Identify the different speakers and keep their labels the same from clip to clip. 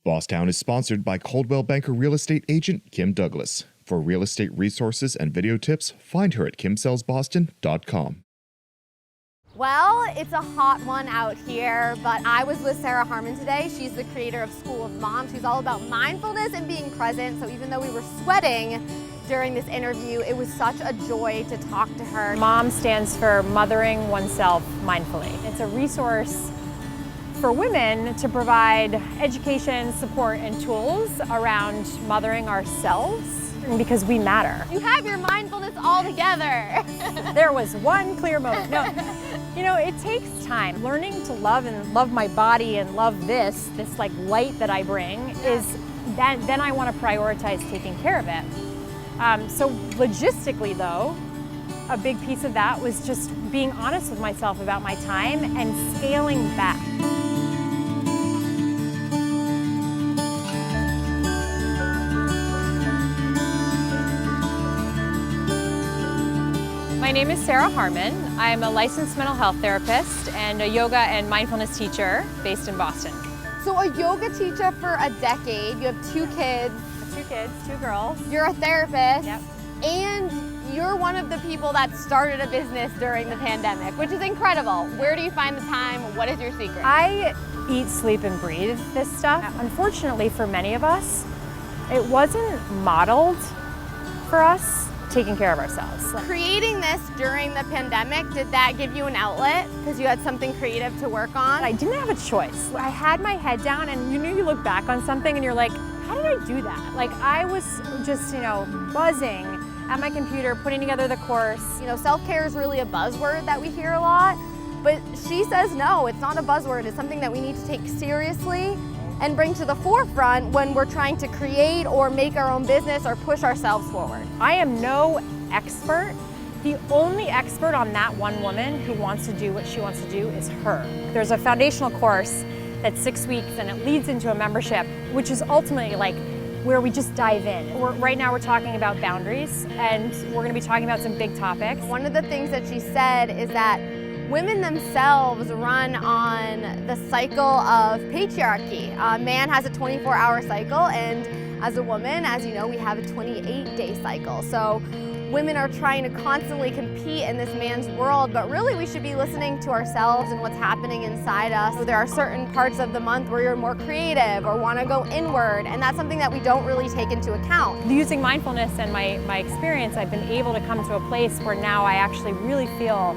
Speaker 1: Bosstown is sponsored by Coldwell Banker real estate agent Kim Douglas. For real estate resources and video tips, find her at kimsellsboston.com.
Speaker 2: Well, it's a hot one out here, but I was with Sarah Harmon today. She's the creator of School of Moms, who's all about mindfulness and being present. So even though we were sweating during this interview, it was such a joy to talk to her.
Speaker 3: MOM stands for Mothering Oneself Mindfully. It's a resource for women to provide education, support, and tools around mothering ourselves because we matter.
Speaker 2: You have your mindfulness all together.
Speaker 3: There was one clear moment. No, you know, it takes time. Learning to love and love my body and love this like light that I bring is that then I want to prioritize taking care of it. So logistically though, a big piece of that was just being honest with myself about my time and scaling back. My name is Sarah Harmon. I'm a licensed mental health therapist and a yoga and mindfulness teacher based in Boston.
Speaker 2: So a yoga teacher for a decade, you have two kids.
Speaker 3: Two girls.
Speaker 2: You're a therapist.
Speaker 3: Yep.
Speaker 2: And you're one of the people that started a business during the pandemic, which is incredible. Where do you find the time? What is your secret?
Speaker 3: I eat, sleep, and breathe this stuff. Unfortunately for many of us, it wasn't modeled for us taking care of ourselves.
Speaker 2: Creating this during the pandemic, did that give you an outlet because you had something creative to work on?
Speaker 3: I didn't have a choice. I had my head down and you look back on something and you're like, how did I do that? Like I was just, buzzing at my computer, putting together the course.
Speaker 2: Self-care is really a buzzword that we hear a lot, but she says no, it's not a buzzword. It's something that we need to take seriously and bring to the forefront when we're trying to create or make our own business or push ourselves forward.
Speaker 3: I am no expert. The only expert on that one woman who wants to do what she wants to do is her. There's a foundational course that's 6 weeks and it leads into a membership, which is ultimately like where we just dive in. Right now we're talking about boundaries and we're gonna be talking about some big topics.
Speaker 2: One of the things that she said is that women themselves run on the cycle of patriarchy. A man has a 24-hour cycle, and as a woman, as you know, we have a 28-day cycle. So women are trying to constantly compete in this man's world, but really we should be listening to ourselves and what's happening inside us. So there are certain parts of the month where you're more creative or want to go inward, and that's something that we don't really take into account.
Speaker 3: Using mindfulness and my experience, I've been able to come to a place where now I actually really feel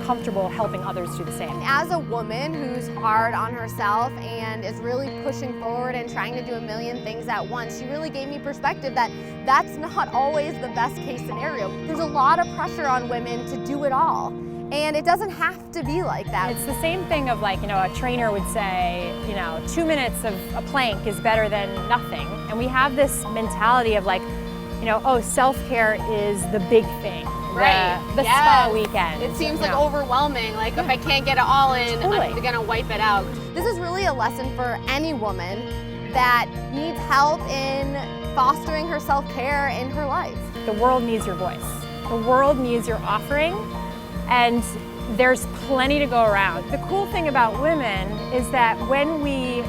Speaker 3: comfortable helping others do the same.
Speaker 2: As a woman who's hard on herself and is really pushing forward and trying to do a million things at once, she really gave me perspective that that's not always the best case scenario. There's a lot of pressure on women to do it all, and it doesn't have to be like that.
Speaker 3: It's the same thing of like, a trainer would say, 2 minutes of a plank is better than nothing. And we have this mentality of like, oh, self-care is the big thing.
Speaker 2: Right.
Speaker 3: The spa weekend.
Speaker 2: It seems like overwhelming. Like if I can't get it all in,
Speaker 3: Totally.
Speaker 2: I'm gonna wipe it out. This is really a lesson for any woman that needs help in fostering her self-care in her life.
Speaker 3: The world needs your voice. The world needs your offering, and there's plenty to go around. The cool thing about women is that when we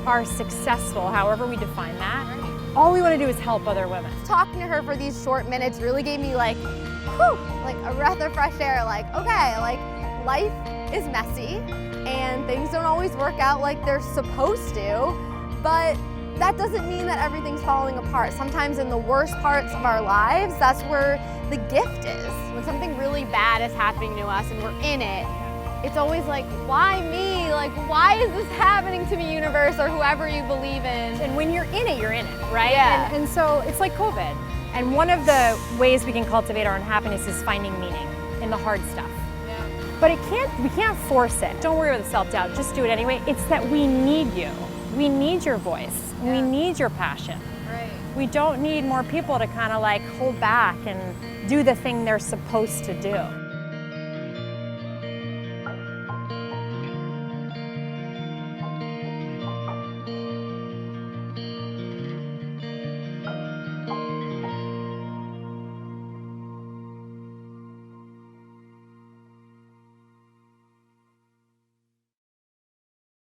Speaker 3: are successful, however we define that, all we want to do is help other women.
Speaker 2: Talking to her for these short minutes really gave me like a breath of fresh air, like, okay, like life is messy and things don't always work out like they're supposed to, but that doesn't mean that everything's falling apart. Sometimes in the worst parts of our lives, that's where the gift is. When something really bad is happening to us and we're in it, it's always like, why me? Like, why is this happening to me, universe, or whoever you believe in?
Speaker 3: And when you're in it, right?
Speaker 2: Yeah.
Speaker 3: And so it's like COVID. And one of the ways we can cultivate our own happiness is finding meaning in the hard stuff.
Speaker 2: Yeah.
Speaker 3: But we can't force it. Don't worry about the self-doubt, just do it anyway. It's that we need you. We need your voice.
Speaker 2: Yeah.
Speaker 3: We need your passion.
Speaker 2: Right.
Speaker 3: We don't need more people to kind of like hold back and do the thing they're supposed to do.